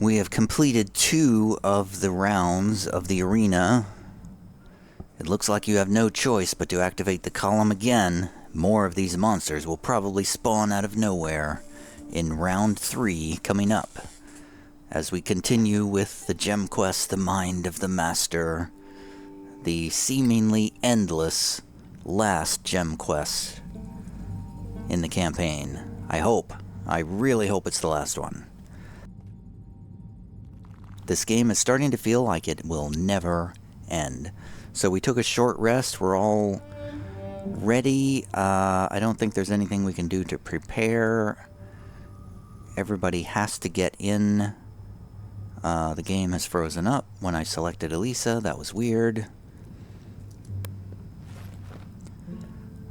We have completed 2 of the rounds of the arena. It looks like you have no choice but to activate the column again. More of these monsters will probably spawn out of nowhere in round 3 coming up, as we continue with the gem quest, The Mind of the Master, the seemingly endless last gem quest in the campaign. I really hope it's the last one. This game is starting to feel like it will never end. So we took a short rest. We're all ready. I don't think there's anything we can do to prepare. Everybody has to get in. The game has frozen up when I selected Elisa. That was weird.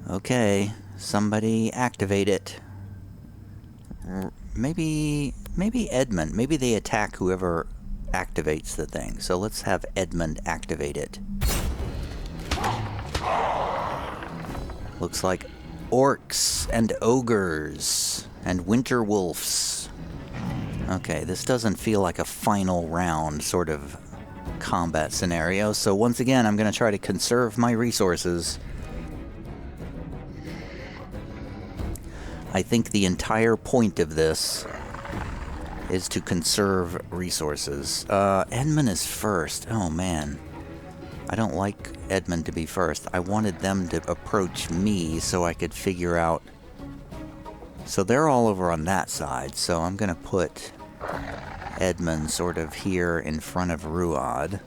Okay, somebody activate it. Maybe Edmund. Maybe they attack whoever activates the thing. So let's have Edmund activate it. Looks like orcs and ogres and winter wolves. Okay, this doesn't feel like a final round sort of combat scenario. So once again, I'm going to try to conserve my resources. I think the entire point of this is to conserve resources. Edmund is first. Oh man. I don't like Edmund to be first. I wanted them to approach me so I could figure out... So they're all over on that side, so I'm gonna put Edmund sort of here in front of Ruad.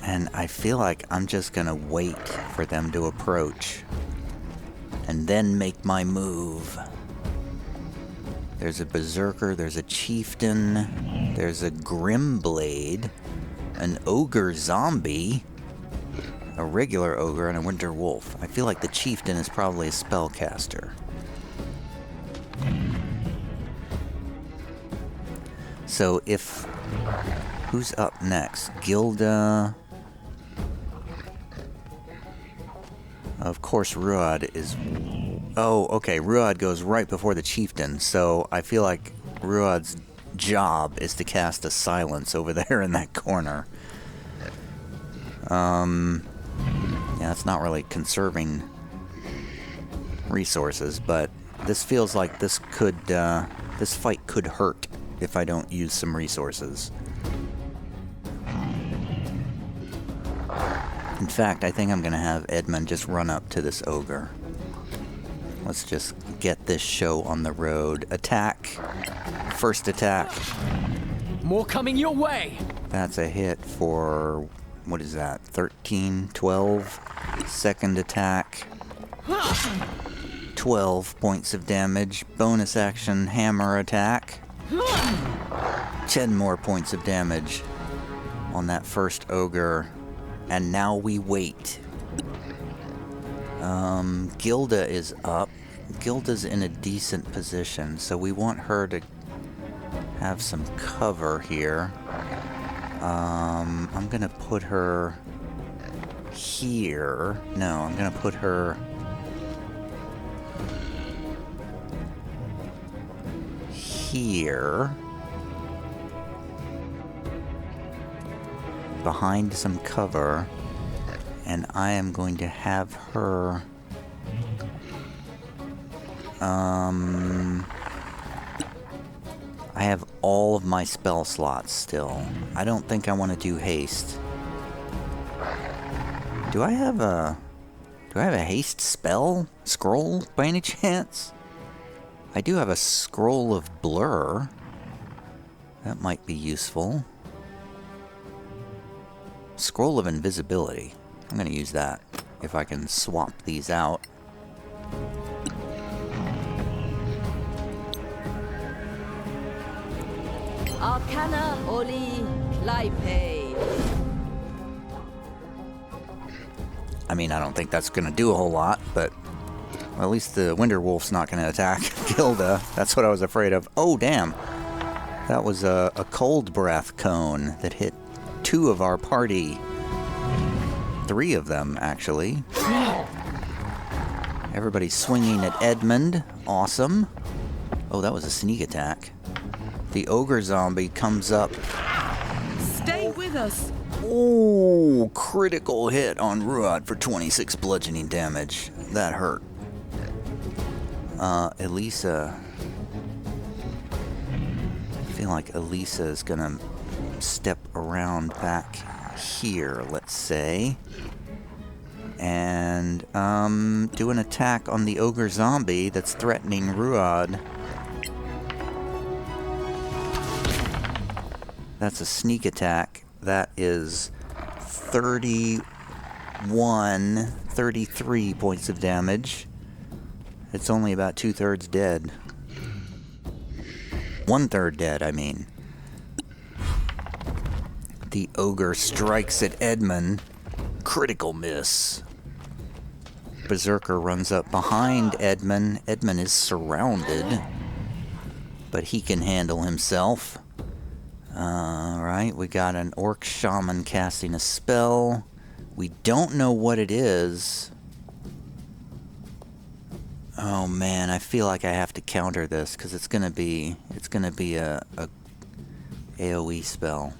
And I feel like I'm just gonna wait for them to approach and then make my move. There's a berserker, there's a chieftain, there's a grimblade, an ogre zombie, a regular ogre, and a winter wolf. I feel like the chieftain is probably a spellcaster. So if... Who's up next? Gilda... Of course Ruad is... Oh, okay, Ruad goes right before the chieftain, so I feel like Ruad's job is to cast a silence over there in that corner. Yeah, it's not really conserving resources, but this feels like this could, this fight could hurt if I don't use some resources. In fact, I think I'm gonna have Edmund just run up to this ogre. Let's just get this show on the road. Attack. First attack. More coming your way. That's a hit for, what is that, 13, 12? Second attack. 12 points of damage. Bonus action, hammer attack. 10 more points of damage on that first ogre. And now we wait. Gilda is up. Gilda's in a decent position, so we want her to have some cover here. I'm gonna put her here. No, I'm gonna put her here. Behind some cover. And I am going to have her... I have all of my spell slots still. I don't think I want to do haste. Do I have a haste spell? Scroll, by any chance? I do have a scroll of blur. That might be useful. Scroll of invisibility. I'm going to use that if I can swap these out. Arcana Oli Clipe. I mean, I don't think that's going to do a whole lot, but well, at least the Winter Wolf's not going to attack Gilda. That's what I was afraid of. Oh, damn. That was a cold breath cone that hit 2 of our party. 3 of them, actually. Everybody's swinging at Edmund. Awesome. Oh, that was a sneak attack. The ogre zombie comes up. Stay with us. Oh, critical hit on Ruad for 26 bludgeoning damage. That hurt. Elisa. I feel like Elisa is gonna step around back here, let's say. And, do an attack on the ogre zombie that's threatening Ruad. That's a sneak attack. That is 33 points of damage. It's only about 2/3 dead. 1/3 dead, I mean. The ogre strikes at Edmund. Critical miss. Berserker runs up behind Edmund. Edmund is surrounded, but he can handle himself. Alright, we got an orc shaman casting a spell. We don't know what it is. Oh man, I feel like I have to counter this because it's gonna be a AoE spell.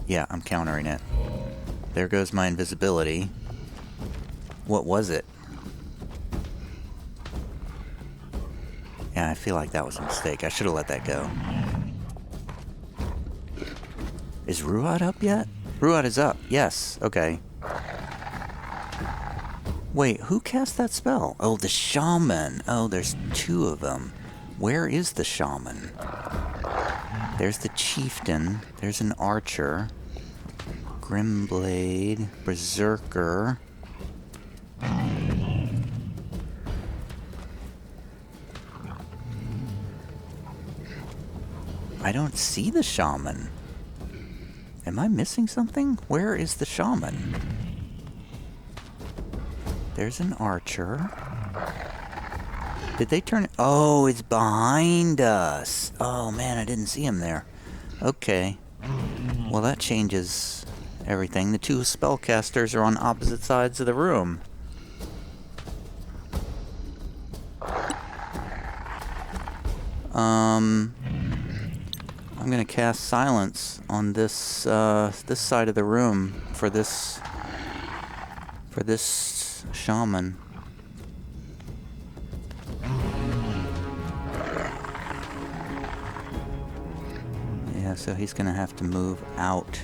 Yeah, I'm countering it. There goes my invisibility. What was it? Yeah, I feel like that was a mistake. I should have let that go. Is Ruad up yet? Ruad is up. Yes. Okay. Wait, who cast that spell? Oh, the shaman. Oh, there's 2 of them. Where is the shaman? There's the chieftain. There's an archer. Grimblade. Berserker. I don't see the shaman. Am I missing something? Where is the shaman? There's an archer. Did they turn... Oh, it's behind us. Oh, man, I didn't see him there. Okay. Well, that changes everything. The 2 spellcasters are on opposite sides of the room. I'm gonna cast silence on this this side of the room for this shaman. Yeah, so he's gonna have to move out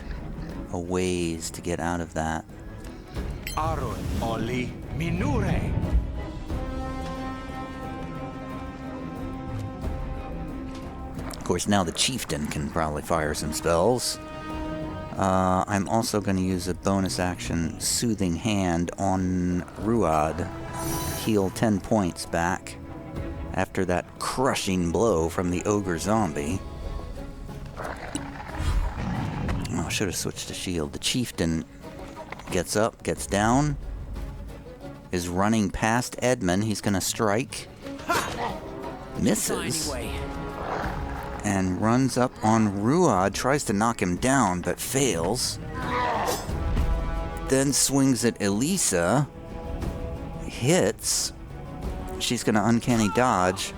a ways to get out of that. Aron Oli Minure. Of course, now the chieftain can probably fire some spells. I'm also going to use a bonus action Soothing Hand on Ruad. Heal 10 points back after that crushing blow from the ogre zombie. Oh, I should have switched to shield. The chieftain gets up, gets down, is running past Edmund. He's going to strike. Misses. And runs up on Ruad, tries to knock him down, but fails. Then swings at Elisa. Hits. She's gonna uncanny dodge.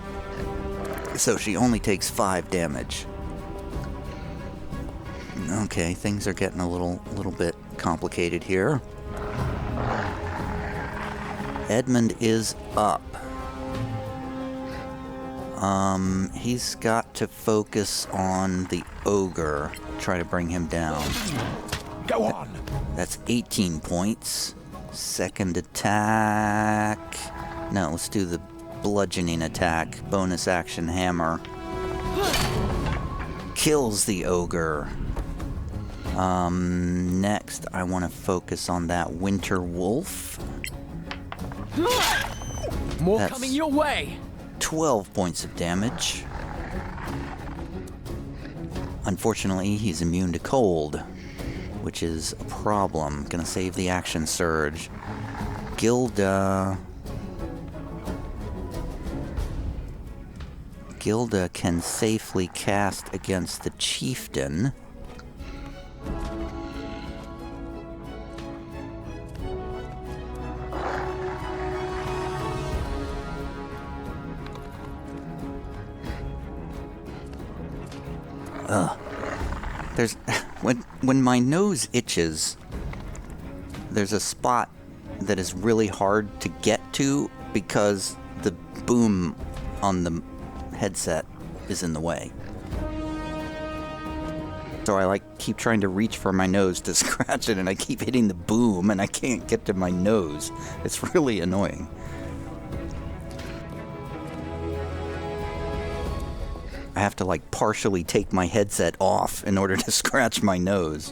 So she only takes 5 damage. Okay, things are getting a little bit complicated here. Edmund is up. He's got to focus on the ogre, try to bring him down. Go on. That's 18 points. Second attack. No, let's do the bludgeoning attack. Bonus action hammer. Kills the ogre. Next, I want to focus on that winter wolf. More That's coming your way. 12 points of damage. Unfortunately, he's immune to cold, which is a problem. Gonna save the action surge. Gilda can safely cast against the chieftain. There's when my nose itches, there's a spot that is really hard to get to because the boom on the headset is in the way. So I keep trying to reach for my nose to scratch it, and I keep hitting the boom and I can't get to my nose. It's really annoying. I have to partially take my headset off in order to scratch my nose.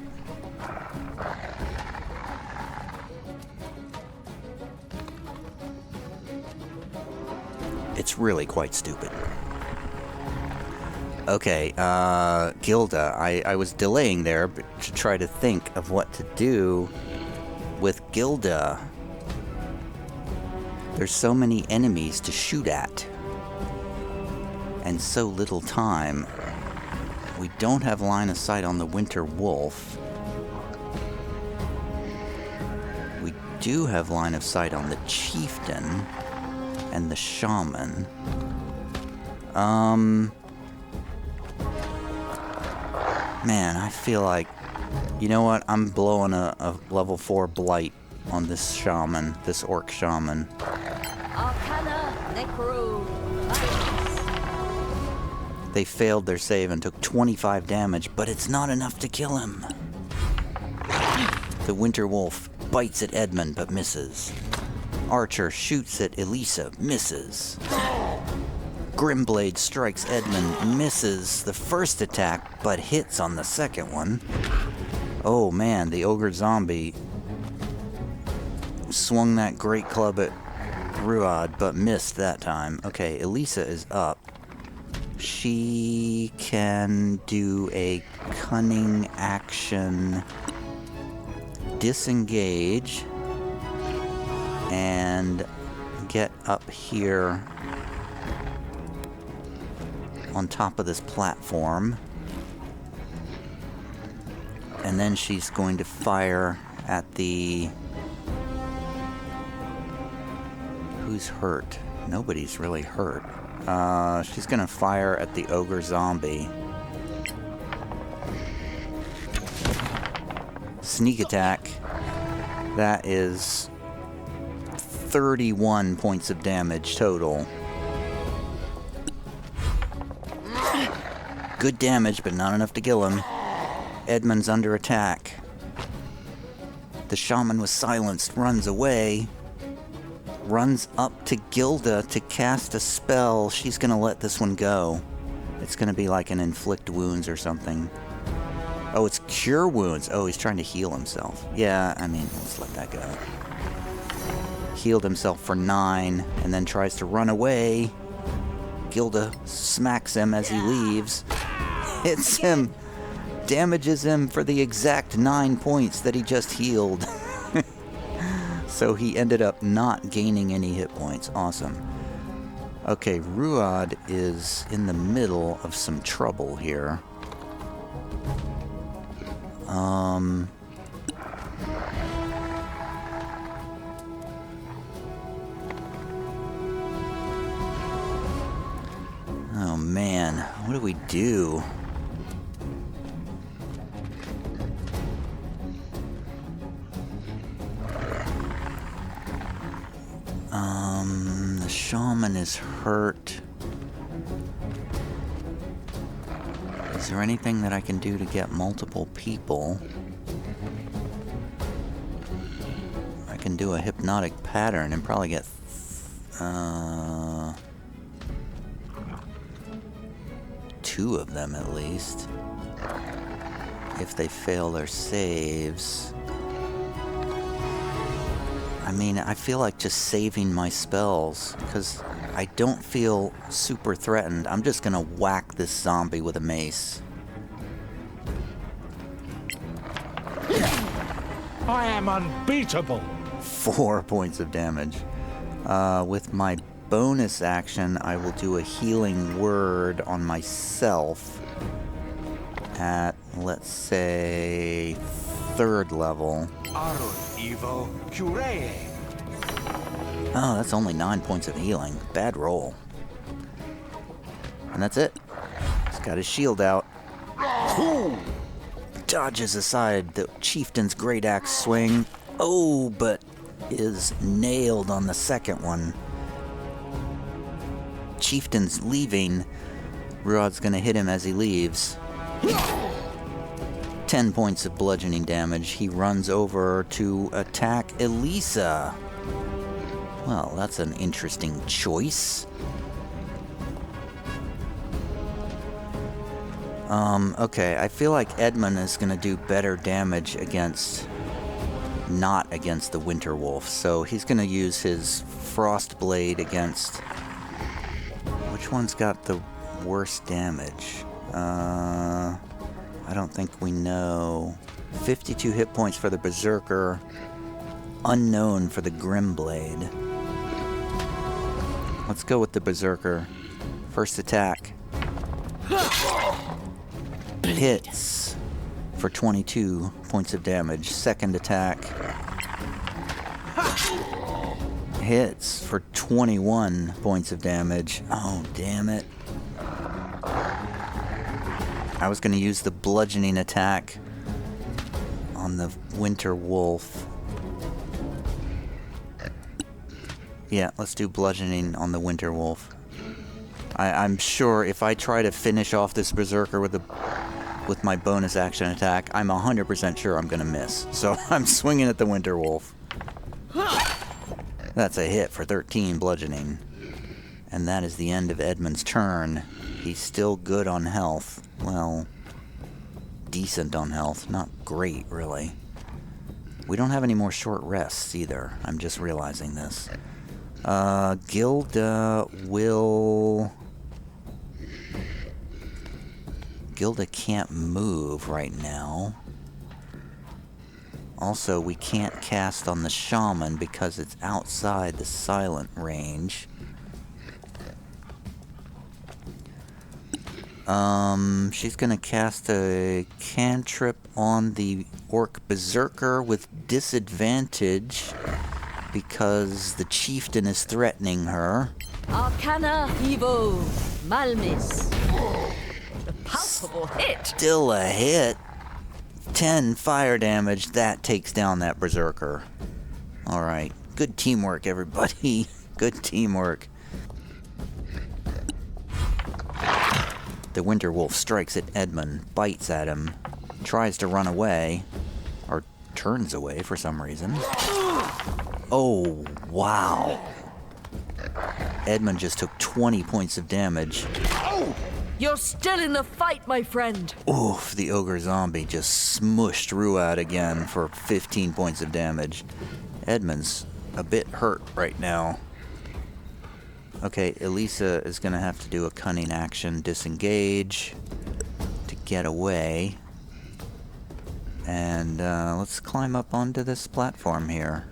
It's really quite stupid. Okay, Gilda. I was delaying there to try to think of what to do with Gilda. There's so many enemies to shoot at. And so little time. We don't have line of sight on the Winter Wolf. We do have line of sight on the Chieftain and the Shaman. Man, I feel like... You know what? I'm blowing a level 4 blight on this Shaman, this Orc Shaman. Arcana Necro. They failed their save and took 25 damage, but it's not enough to kill him. The Winter Wolf bites at Edmund, but misses. Archer shoots at Elisa, misses. Grimblade strikes Edmund, misses the first attack, but hits on the second one. Oh man, the Ogre Zombie swung that great club at Ruad, but missed that time. Okay, Elisa is up. She can do a cunning action, disengage, and get up here on top of this platform. And then she's going to fire at the... Who's hurt? Nobody's really hurt. She's gonna fire at the Ogre Zombie. Sneak attack. That is 31 points of damage total. Good damage, but not enough to kill him. Edmund's under attack. The Shaman was silenced, runs away. Runs up to Gilda to cast a spell. She's gonna let this one go. It's gonna be like an inflict wounds or something. Oh, it's cure wounds. Oh, he's trying to heal himself. Yeah, I mean, let's let that go. Healed himself for 9, and then tries to run away. Gilda smacks him as he leaves. Hits him. Damages him for the exact 9 points that he just healed. So he ended up not gaining any hit points. Awesome. Okay, Ruad is in the middle of some trouble here. Oh man, what do we do? The Shaman is hurt. Is there anything that I can do to get multiple people? I can do a hypnotic pattern and probably get 2 of them at least. If they fail their saves. I mean, I feel like just saving my spells, because I don't feel super threatened. I'm just gonna whack this zombie with a mace. I am unbeatable. 4 points of damage. With my bonus action, I will do a healing word on myself at, let's say, 3rd level. Oh, that's only 9 points of healing. Bad roll. And that's it. He's got his shield out. Dodges aside the chieftain's great axe swing. Oh, but is nailed on the second one. Chieftain's leaving. Ruad's gonna hit him as he leaves. 10 points of bludgeoning damage. He runs over to attack Elisa. Well, that's an interesting choice. Okay, I feel like Edmund is gonna do better damage not against the Winter Wolf, so he's gonna use his Frost Blade against... Which one's got the worst damage? I don't think we know. 52 hit points for the Berserker, unknown for the Grim Blade. Let's go with the Berserker. First attack. Hits for 22 points of damage. Second attack. Hits for 21 points of damage. Oh, damn it. I was going to use the bludgeoning attack on the Winter Wolf. Yeah, let's do bludgeoning on the Winter Wolf. I'm sure if I try to finish off this Berserker with my bonus action attack, I'm 100% sure I'm going to miss. So I'm swinging at the Winter Wolf. That's a hit for 13 bludgeoning. And that is the end of Edmund's turn. He's still good on health. Well, decent on health. Not great, really. We don't have any more short rests either. I'm just realizing this. Gilda will... Gilda can't move right now. Also, we can't cast on the Shaman because it's outside the silent range. She's gonna cast a cantrip on the Orc Berserker with disadvantage because the chieftain is threatening her. Arcana Evo Malmis. A palpable hit. Still a hit. 10 fire damage. That takes down that Berserker. Alright. Good teamwork, everybody. Good teamwork. The Winter Wolf strikes at Edmund, bites at him, tries to run away, or turns away for some reason. Oh, wow. Edmund just took 20 points of damage. You're still in the fight, my friend. Oof, the ogre zombie just smushed Ruad again for 15 points of damage. Edmund's a bit hurt right now. Okay, Elisa is going to have to do a cunning action, disengage, to get away. And let's climb up onto this platform here.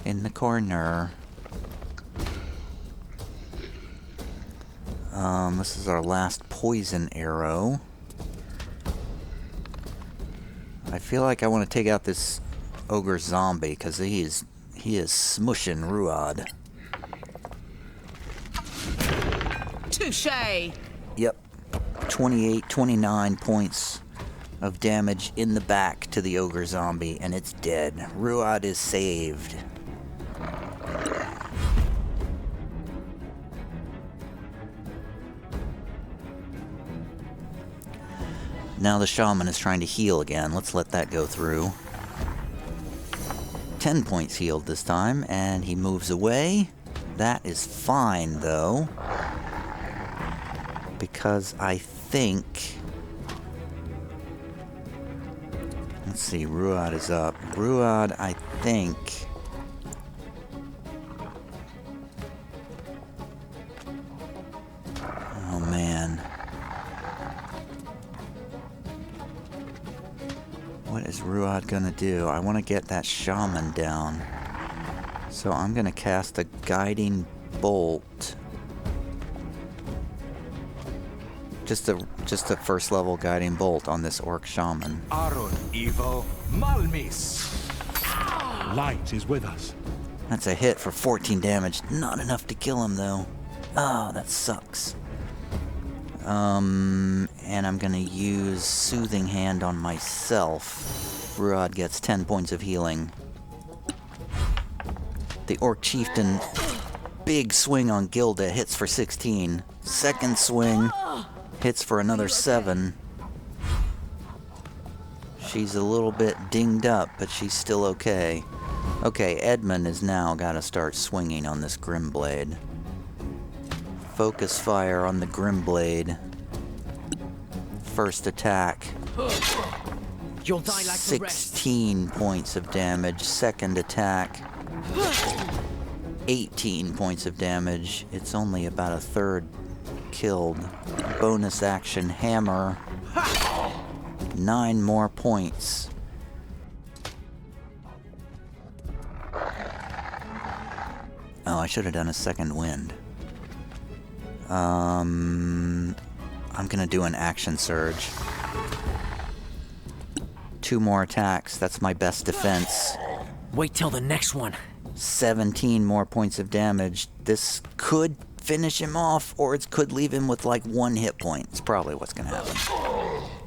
In the corner. This is our last poison arrow. I feel like I want to take out this ogre zombie because he is smushing Ruad. Touché. Yep. 28, 29 points of damage in the back to the ogre zombie, and it's dead. Ruad is saved. Now the shaman is trying to heal again. Let's let that go through. 10 points healed this time, and he moves away. That is fine, though. Because I think... Let's see, Ruad is up. Ruad, I think... Oh, man. What is Ruad gonna do? I want to get that shaman down. So I'm gonna cast a guiding bolt. Just a first level guiding bolt on this orc shaman. Arun Evo Malmis. Light is with us. That's a hit for 14 damage. Not enough to kill him though. Oh, that sucks. And I'm gonna use Soothing Hand on myself. Ruad gets 10 points of healing. The Orc Chieftain, big swing on Gilda, hits for 16. Second swing, hits for another 7. She's a little bit dinged up, but she's still okay. Okay, Edmund has now got to start swinging on this Grimblade. Focus fire on the Grimblade. First attack. You'll die like the rest. 16 points of damage. Second attack. 18 points of damage. It's only about a third killed. Bonus action hammer. 9 more points. Oh, I should have done a second wind. I'm gonna do an action surge. 2 more attacks. That's my best defense. Wait till the next one. 17 more points of damage. This could finish him off, or it could leave him with like 1 hit point. It's probably what's gonna happen.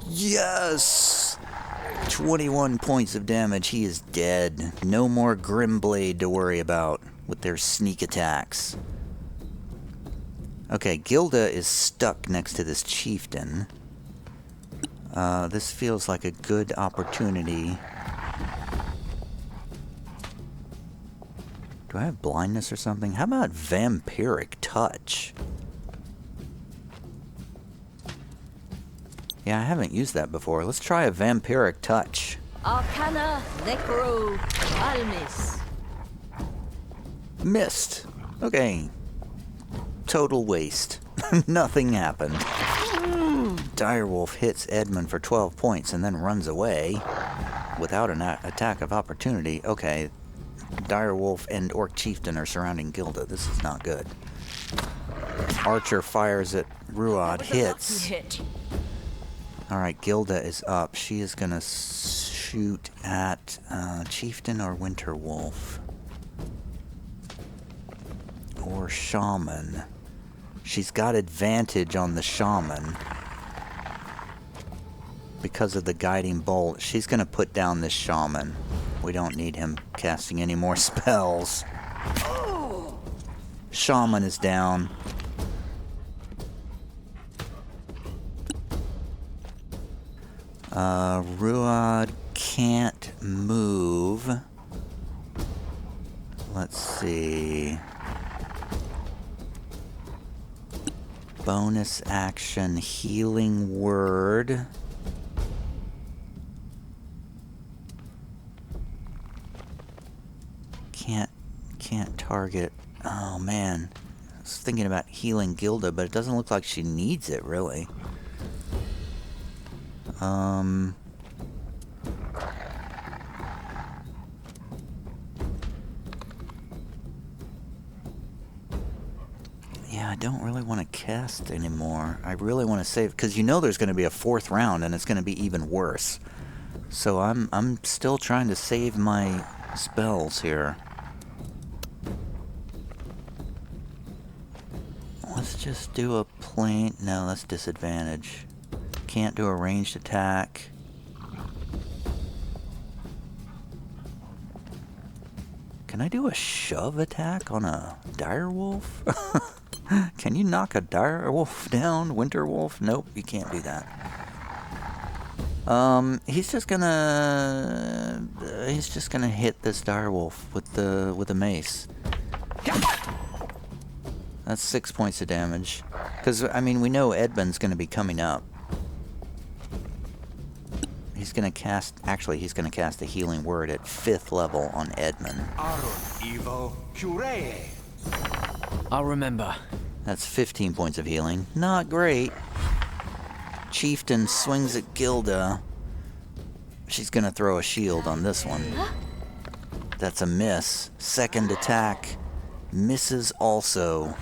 Yes! 21 points of damage. He is dead. No more Grimblade to worry about with their sneak attacks. Okay, Gilda is stuck next to this chieftain. This feels like a good opportunity. Do I have blindness or something? How about Vampiric Touch? Yeah, I haven't used that before. Let's try a Vampiric Touch. Arcana Necro Malmis. Missed. Okay. Total waste. Nothing happened. Direwolf hits Edmund for 12 points and then runs away without an attack of opportunity. Okay. Direwolf and Orc Chieftain are surrounding Gilda. This is not good. Archer fires at Ruad. Hits. Alright, Gilda is up. She is gonna shoot at Chieftain or Winterwolf. Or Shaman. She's got advantage on the Shaman. Because of the Guiding Bolt. She's gonna put down this Shaman. We don't need him casting any more spells. Shaman is down. Ruad can't move. Let's see. Bonus action, healing word. Can't target. Oh man. I was thinking about healing Gilda, but it doesn't look like she needs it really. Yeah, I don't really want to cast anymore. I really want to save, because you know there's going to be a 4th round and it's going to be even worse. So I'm still trying to save my spells here. Let's just do a plain... No, that's disadvantage. Can't do a ranged attack. Can I do a shove attack on a direwolf? Can you knock a direwolf down, Winterwolf? Nope, you can't do that. He's just gonna hit this direwolf with the mace. That's 6 points of damage. Because, I mean, we know Edmund's gonna be coming up. He's gonna cast... Actually, he's gonna cast a healing word at 5th level on Edmund. I'll remember. That's 15 points of healing. Not great. Chieftain swings at Gilda. She's gonna throw a shield on this one. That's a miss. Second attack. Misses also.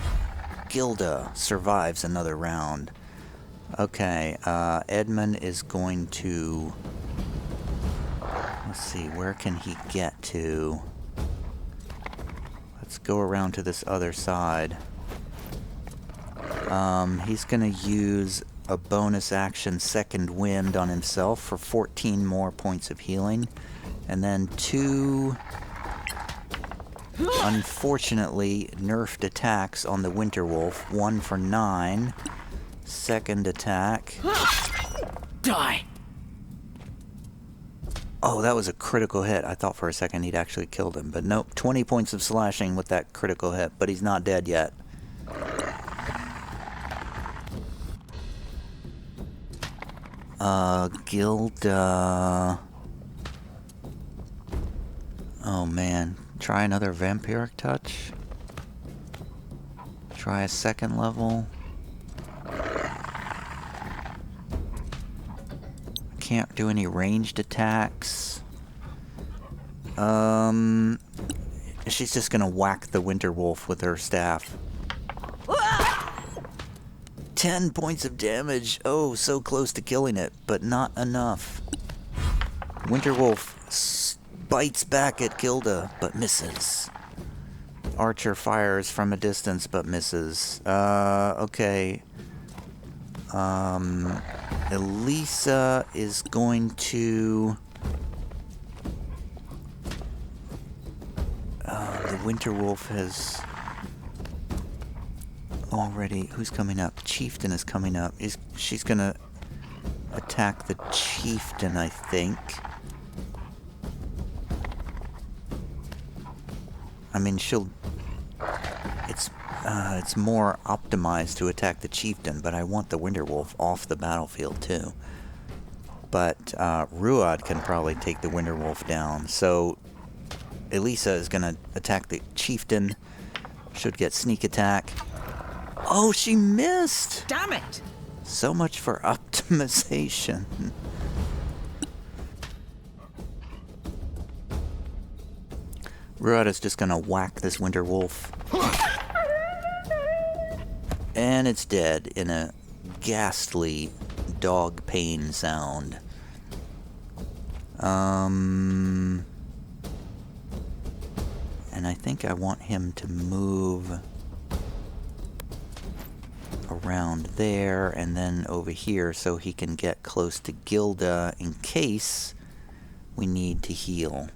Gilda survives another round. Okay, Edmund is going to... Let's see, where can he get to? Let's go around to this other side. He's gonna use a bonus action Second Wind on himself for 14 more points of healing. And then 2, unfortunately, nerfed attacks on the Winter Wolf. 1 for 9. Second attack. Die! Oh, that was a critical hit. I thought for a second he'd actually killed him. But nope, 20 points of slashing with that critical hit. But he's not dead yet. Gilda... Oh man. Try another Vampiric Touch. Try a second level. Can't do any ranged attacks. She's just gonna whack the Winter Wolf with her staff. 10 points of damage. Oh, so close to killing it, but not enough. Winter Wolf bites back at Gilda, but misses. Archer fires from a distance, but misses. Okay. Elisa is going to... the Winter Wolf has already... Who's coming up? Chieftain is coming up. She's gonna attack the Chieftain, I think. I mean, she'll... It's more optimized to attack the Chieftain, but I want the Winter Wolf off the battlefield too. But Ruad can probably take the Winter Wolf down. So Elisa is going to attack the Chieftain. Should get sneak attack. Oh, she missed! Damn it! So much for optimization. Ruad is just going to whack this Winter Wolf. And it's dead in a ghastly dog pain sound. And I think I want him to move around there and then over here so he can get close to Gilda in case we need to heal.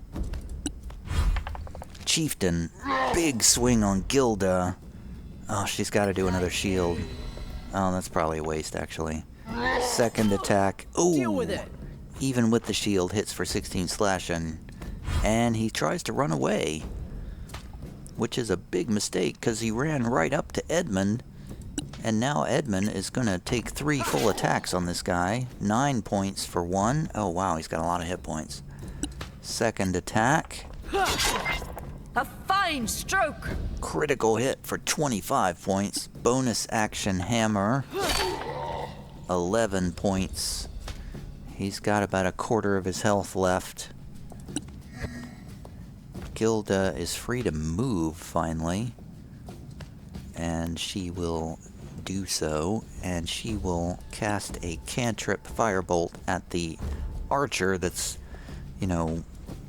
Chieftain, big swing on Gilda. Oh, she's got to do another shield. Oh, that's probably a waste, actually. Second attack. Deal Ooh, with it. even with the shield, hits for 16 slashing. And he tries to run away, which is a big mistake, because he ran right up to Edmund. And now Edmund is going to take 3 full attacks on this guy. 9 points for 1. Oh, wow, he's got a lot of hit points. Second attack. A fine stroke! Critical hit for 25 points. Bonus action hammer. 11 points. He's got about a quarter of his health left. Gilda is free to move, finally. And she will do so. And she will cast a cantrip firebolt at the archer that's, you know,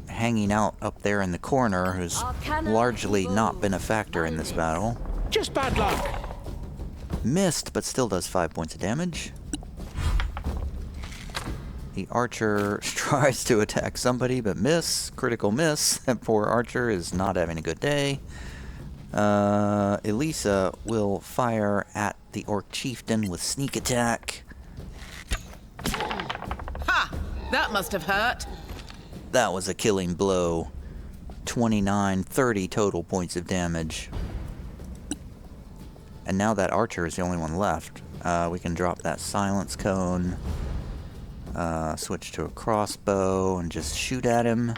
hanging out up there in the corner, who's largely not been a factor in this battle. Just bad luck. Missed, but still does 5 points of damage. The archer tries to attack somebody, but miss. Critical miss. That poor archer is not having a good day. Elisa will fire at the Orc Chieftain with sneak attack. Ha! That must have hurt. That was a killing blow. 29, 30 total points of damage. And now that archer is the only one left. We can drop that silence cone. Switch to a crossbow and just shoot at him.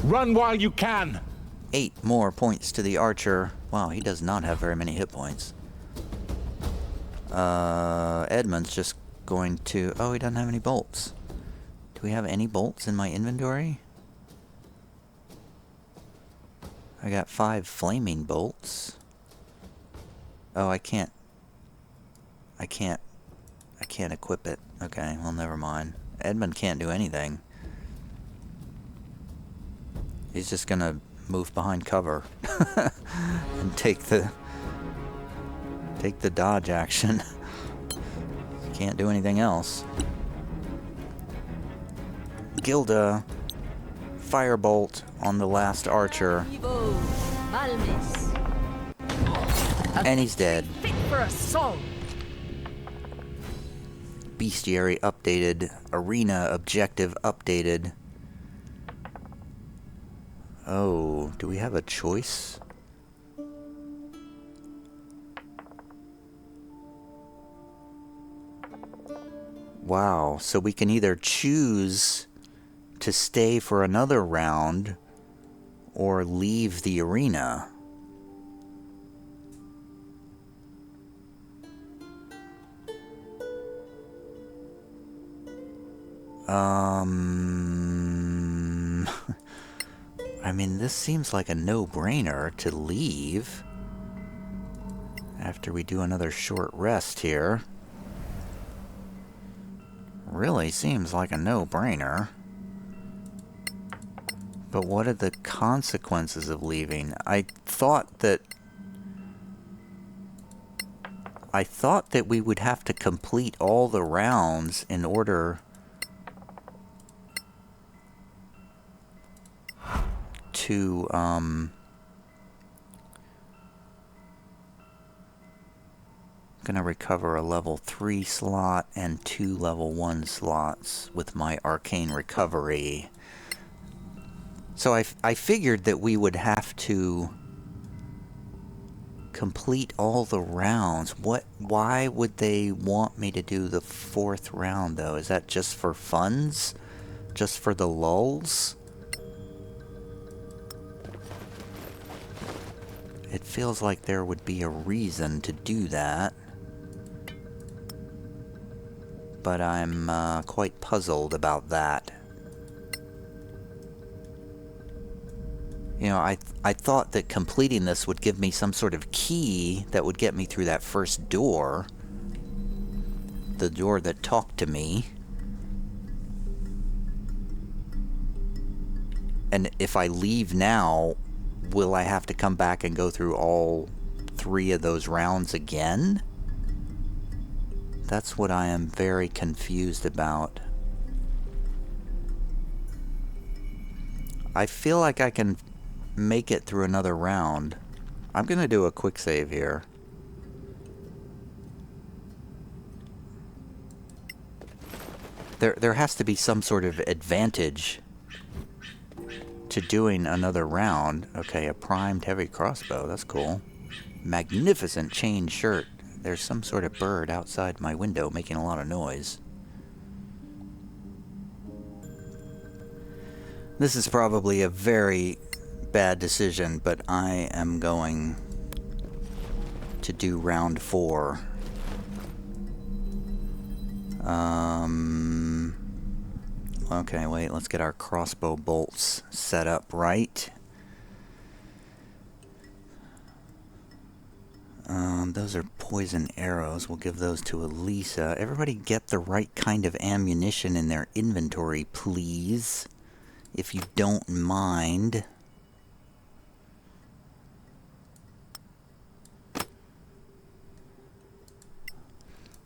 Run while you can. 8 more points to the archer. Wow, he does not have very many hit points. Edmund's just going to... Oh, he doesn't have any bolts. Do we have any bolts in my inventory? I got 5 flaming bolts. Oh, I can't equip it. Okay, well, never mind. Edmund can't do anything. He's just gonna move behind cover and take the Take the dodge action. Can't do anything else. Gilda, firebolt on the last archer, Vivo. Malmis. and he's dead. Fit for a song. Bestiary updated. Arena objective updated. Oh, do we have a choice? Wow, so we can either choose to stay for another round or leave the arena. I mean, this seems like a no-brainer to leave after we do another short rest here. Really seems like a no-brainer. But what are the consequences of leaving? I thought that we would have to complete all the rounds in order to gonna recover a level 3 slot and 2 level 1 slots with my arcane recovery. So I figured that we would have to complete all the rounds. Why would they want me to do the 4th round though? Is that just for funds? Just for the lulz? It feels like there would be a reason to do that. But I'm quite puzzled about that. You know, I thought that completing this would give me some sort of key that would get me through that first door. The door that talked to me. And if I leave now, will I have to come back and go through all 3 of those rounds again? That's what I am very confused about. I feel like I can make it through another round. I'm gonna do a quick save here. There has to be some sort of advantage to doing another round. Okay, a primed heavy crossbow. That's cool. Magnificent chain shirt. There's some sort of bird outside my window making a lot of noise. This is probably a very bad decision, but I am going to do round 4. Okay, wait, let's get our crossbow bolts set up right. Those are poison arrows. We'll give those to Elisa. Everybody get the right kind of ammunition in their inventory, please. If you don't mind.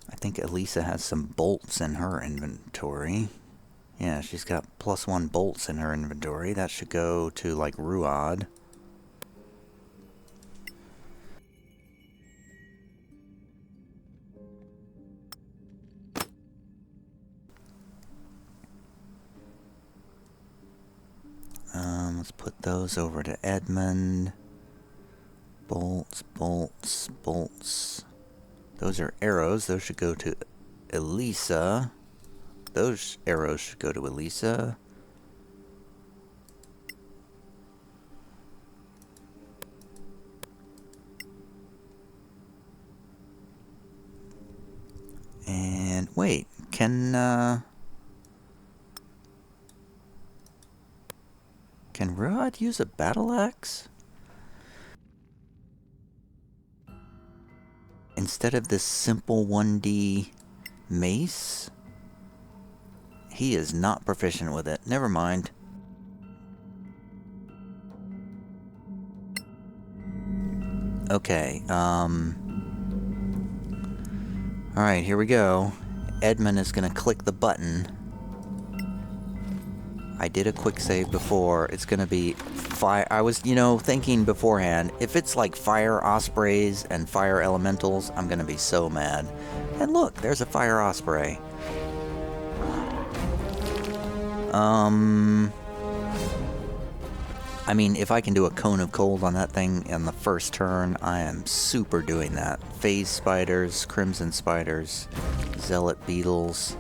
I think Elisa has some bolts in her inventory. Yeah, she's got +1 bolts in her inventory. That should go to, like, Ruad. Let's put those over to Edmund. Bolts, bolts, bolts. Those are arrows. Those should go to Elisa. Those arrows should go to Elisa. And wait, can Ruad use a battle axe? Instead of this simple 1D mace? He is not proficient with it. Never mind. Okay, Alright, here we go. Edmund is gonna click the button. I did a quick save before. It's gonna be fire. I was, thinking beforehand, if it's like fire ospreys and fire elementals, I'm gonna be so mad. And look, there's a fire osprey. I mean, if I can do a cone of cold on that thing in the first turn, I am super doing that. Phase spiders, crimson spiders, zealot beetles.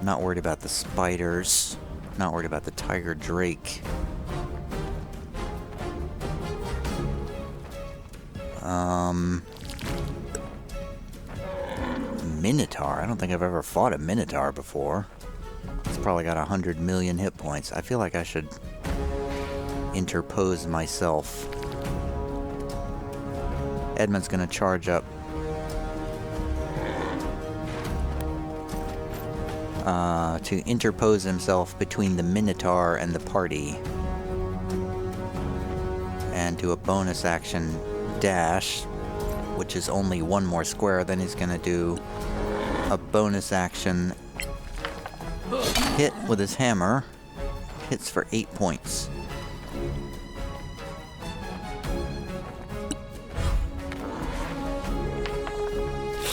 Not worried about the spiders. Not worried about the tiger drake. Minotaur. I don't think I've ever fought a Minotaur before. It's probably got 100 million hit points. I feel like I should interpose myself. Edmund's gonna charge up. To interpose himself between the Minotaur and the party. And do a bonus action dash, which is only one more square. Then he's gonna do a bonus action hit with his hammer. Hits for 8 points.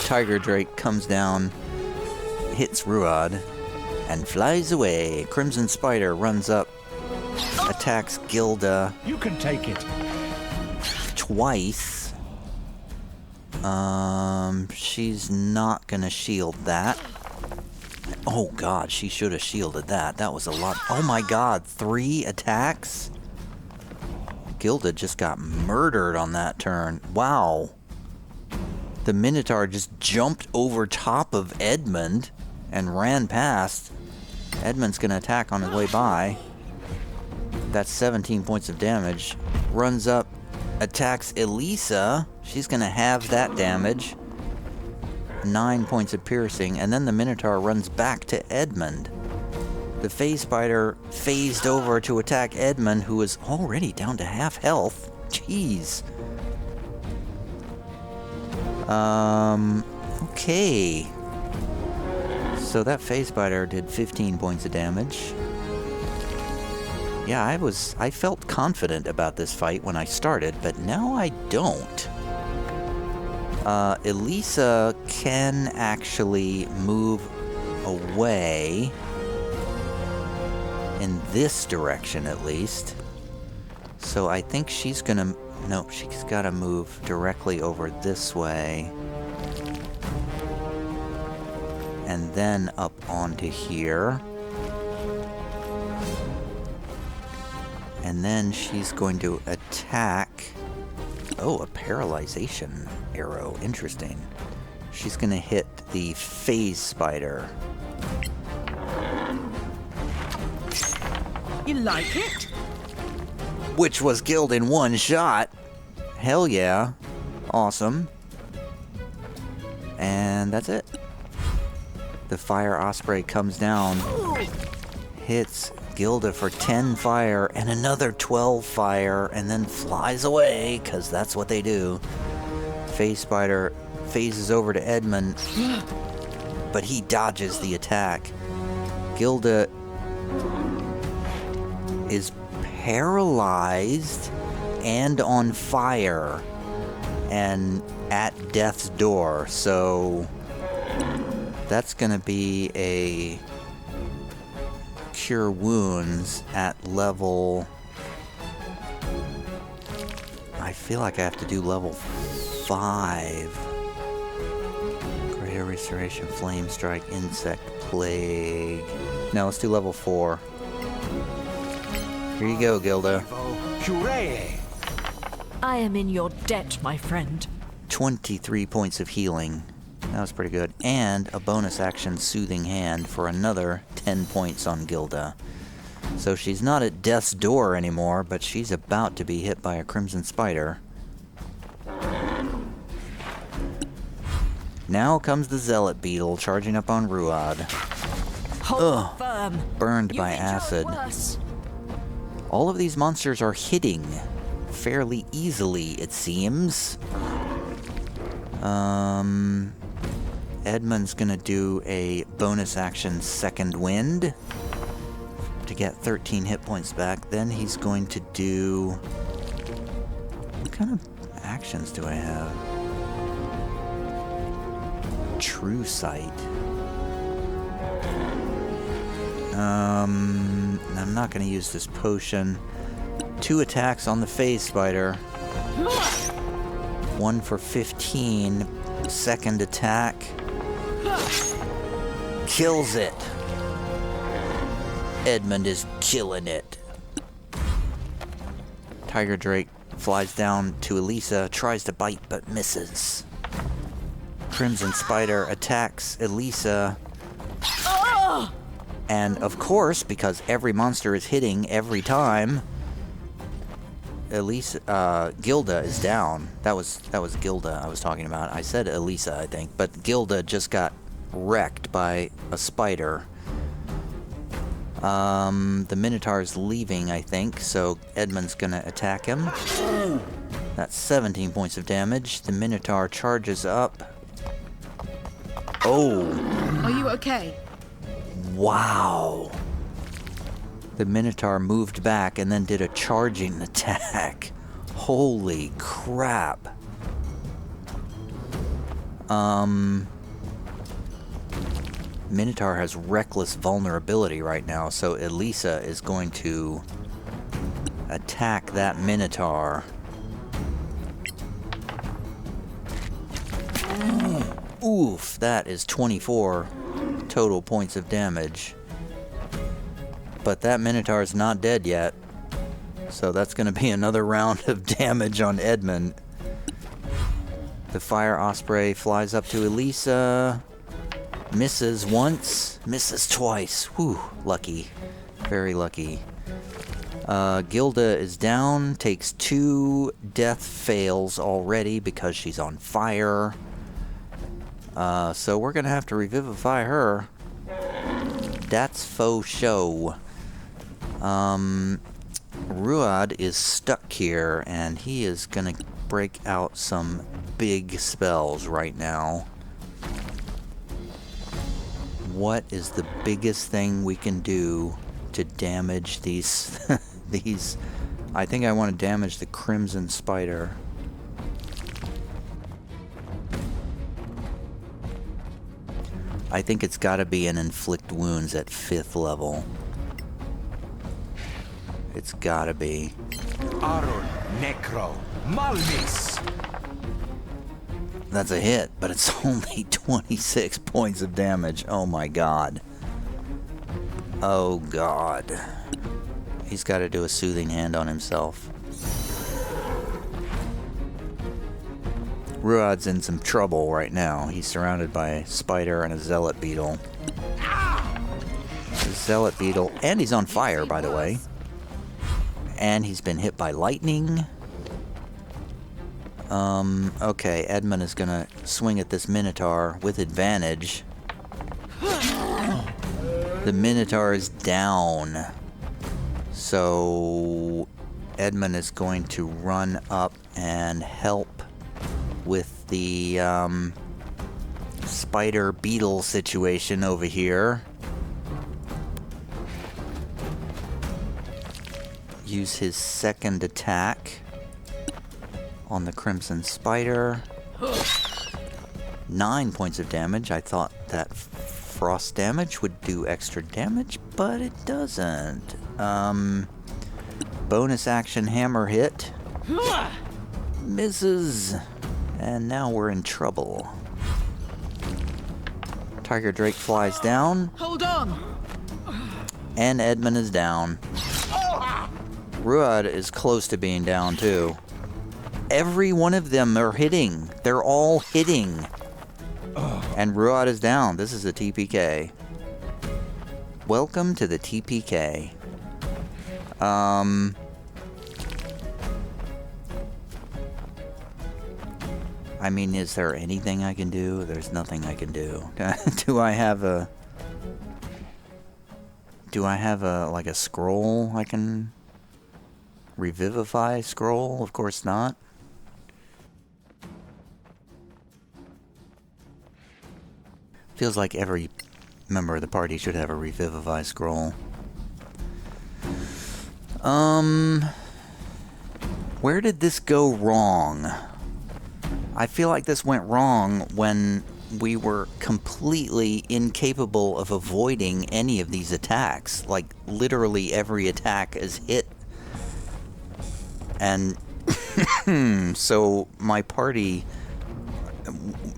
Tiger Drake comes down, hits Ruad, and flies away. Crimson Spider runs up, attacks Gilda You can take it. twice. She's not gonna shield that. Oh god, she should have shielded that. That was a lot. Oh my god, 3 attacks? Gilda just got murdered on that turn. Wow. The Minotaur just jumped over top of Edmund and ran past. Edmund's gonna attack on his way by. That's 17 points of damage. Runs up, attacks Elisa. She's gonna have that damage. 9 points of piercing, and then the Minotaur runs back to Edmund. The Phase Spider phased over to attack Edmund, who is already down to half health. Jeez. Okay. So that Phase Spider did 15 points of damage. Yeah, I felt confident about this fight when I started, but now I don't. Elisa can actually move away in this direction at least. So I think she's gonna... No, she's gotta move directly over this way. And then up onto here. And then she's going to attack... Oh, a paralyzation arrow. Interesting. She's gonna hit the Phase Spider. You like it? Which was killed in one shot. Hell yeah. Awesome. And that's it. The Fire Osprey comes down, hits Gilda for 10 fire and another 12 fire, and then flies away, because that's what they do. Phase Spider phases over to Edmund, but he dodges the attack. Gilda is paralyzed and on fire and at death's door, so that's gonna be a cure wounds at level... I feel like I have to do level 5. Greater restoration, flame strike, insect plague. No, let's do level 4. Here you go, Gilda. I am in your debt, my friend. 23 points of healing. That was pretty good. And a bonus action Soothing Hand for another 10 points on Gilda. So she's not at death's door anymore, but she's about to be hit by a Crimson Spider. Now comes the Zealot Beetle charging up on Ruad. Hold firm. Burned You by did your acid. worst. All of these monsters are hitting fairly easily, it seems. Edmund's gonna do a bonus action Second Wind to get 13 hit points back. Then he's going to do... What kind of actions do I have? True Sight. I'm not going to use this potion. 2 attacks on the phase spider. 1 for 15. Second attack. Kills it. Edmund is killing it. Tiger Drake flies down to Elisa, tries to bite but misses. Crimson Spider attacks Elisa. And of course, because every monster is hitting every time, Gilda is down. That was Gilda I was talking about. I said Elisa, I think, but Gilda just got wrecked by a spider. The Minotaur's leaving, I think, so Edmund's gonna attack him. That's 17 points of damage. The Minotaur charges up. Oh! Are you okay? Wow! The Minotaur moved back and then did a charging attack. Holy crap. Minotaur has reckless vulnerability right now, so Elisa is going to attack that Minotaur. Oof, that is 24 total points of damage. But that Minotaur is not dead yet, so that's going to be another round of damage on Edmund. The Fire Osprey flies up to Elisa. Misses once, misses twice. Whew, lucky. Very lucky. Gilda is down, takes 2 death fails already because she's on fire. So we're gonna have to revivify her. That's faux show. Ruad is stuck here, and he is gonna break out some big spells right now. What is the biggest thing we can do to damage these these? I think I want to damage the Crimson Spider. I think it's got to be an inflict wounds at 5th level. It's got to be. Arun, Necro, Malmis! That's a hit, but it's only 26 points of damage. Oh my god. Oh god. He's got to do a soothing hand on himself. Ruad's in some trouble right now. He's surrounded by a spider and a zealot beetle. A zealot beetle, and he's on fire, by the way. And he's been hit by lightning. Okay, Edmund is gonna swing at this Minotaur with advantage. The Minotaur is down. So Edmund is going to run up and help with the spider beetle situation over here. Use his second attack on the Crimson Spider. 9 points of damage. I thought that frost damage would do extra damage, but it doesn't. Bonus action hammer hit. Misses. And now we're in trouble. Tiger Drake flies down. Hold on! And Edmund is down. Ruad is close to being down too. Every one of them are hitting. They're all hitting. And Ruad is down. This is a TPK. Welcome to the TPK. I mean, is there anything I can do? There's nothing I can do. Do I have a like a scroll I can revivify scroll? Of course not. Feels like every member of the party should have a Revivify scroll. Where did this go wrong? I feel like this went wrong when we were completely incapable of avoiding any of these attacks. Like, literally every attack is hit. And so my party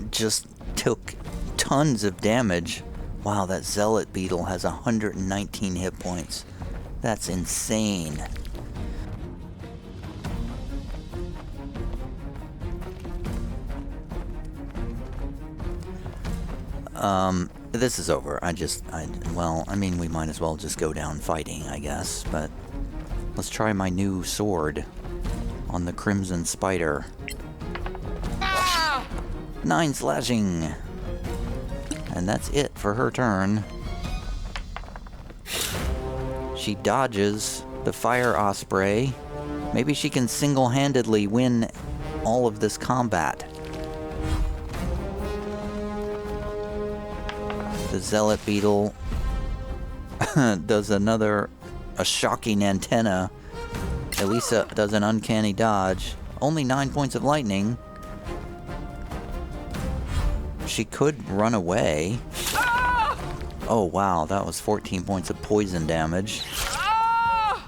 just took tons of damage. Wow, that Zealot Beetle has 119 hit points. That's insane. This is over. Well, I mean, we might as well just go down fighting, I guess, but let's try my new sword on the Crimson Spider. 9 slashing! And that's it for her turn. She dodges the Fire Osprey. Maybe she can single-handedly win all of this combat. The Zealot Beetle does a shocking antenna. Elisa does an uncanny dodge. Only 9 points of lightning. She could run away. Oh wow, that was 14 points of poison damage.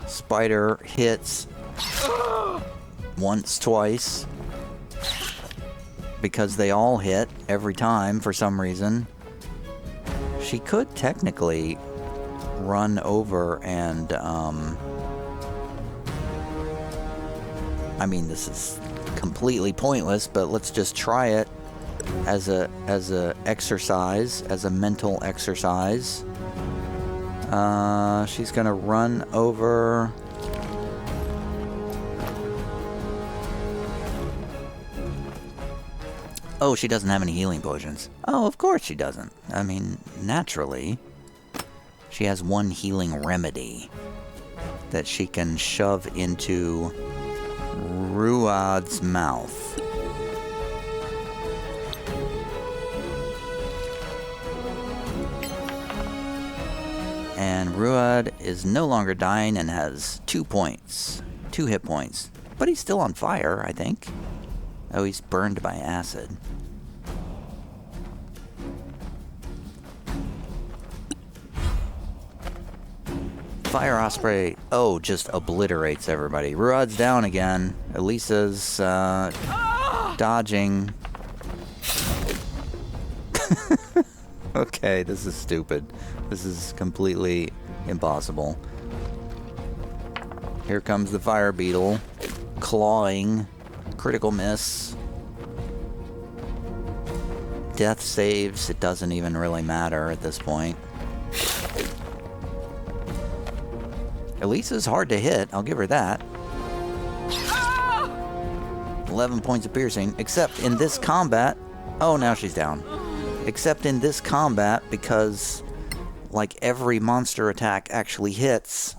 Spider hits once, twice. Because they all hit every time for some reason. She could technically run over and, I mean, this is completely pointless, but let's just try it as a exercise, as a mental exercise. She's gonna run over. Oh, she doesn't have any healing potions. Oh, of course she doesn't. I mean, naturally. She has one healing remedy that she can shove into Ruad's mouth. And Ruad is no longer dying and has 2 hit points. But he's still on fire, I think. Oh, he's burned by acid. Fire Osprey, oh, just obliterates everybody. Ruad's down again. Elisa's dodging. Okay, this is stupid. This is completely impossible. Here comes the Fire Beetle, clawing. Critical miss. Death saves, it doesn't even really matter at this point. Elisa's hard to hit, I'll give her that. 11 points of piercing, except in this combat. Oh, now she's down. Except in this combat, because like every monster attack actually hits.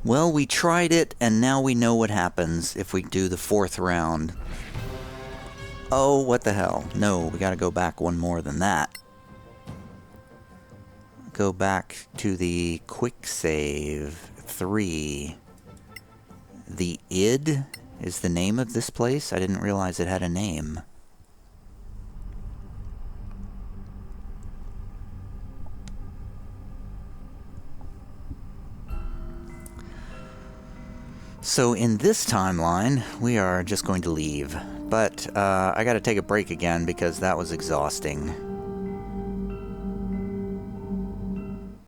Well, we tried it, and now we know what happens if we do the 4th round. Oh, what the hell. No, we gotta go back one more than that. Go back to the quick save 3. The Id is the name of this place? I didn't realize it had a name. So in this timeline, we are just going to leave. But I gotta take a break again because that was exhausting.